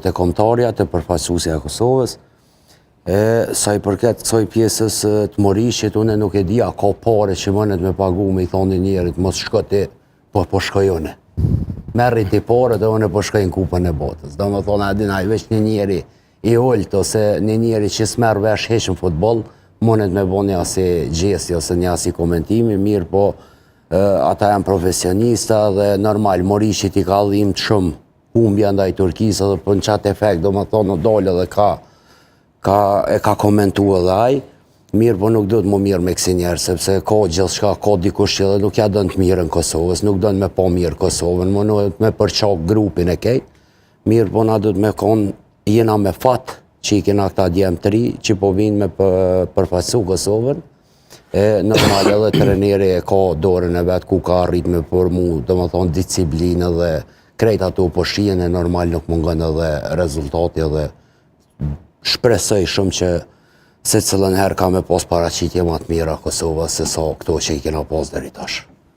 të kombëtarja, të përfaqësuesja e Kosovës. Sa i përket kësaj pjesës të Morishit, unë nuk e di a ka pare që mënet me pagu me i thonë njerit, mos shko ti, po shkojone. Merri ti pare dhe unë po shkojnë kupën e botës. Do më thonë, adin a i veç një njeri i olt, ose një njeri që s'merë vesh heqën futbol, mënet me bo një asi gjesti ose një asi komentimi, mirë po ata janë profesionista dhe normal, Morishit i ka dhim të shumë humbja ndaj Turkisë dhe për në qatë efekt, do më thonë, në dole dhe e ka komentu edhe aj, mirë po nuk do të më mirë me kësi njerë, sepse ka gjithë shka, ka dikush që dhe nuk ja dënë të mirën Kosovës, nuk dënë me po mirë Kosovën, më nuk me përqak grupin e kejt, mirë po na do të me konë, jena me fatë që i kena këta djemë të ri, që po vinë me përfaqësu Kosovën, normal edhe treneri e ka dorën e vetë ku ka arrit me përmu, do më thonë, disciplinë dhe krejt ato po shien e normal nuk mungon edhe rezultati edhe shpresoj shumë që se cëllën herë ka me pos paraqitje ma të mira Kosovës se sa këto që i kena pos deri tash.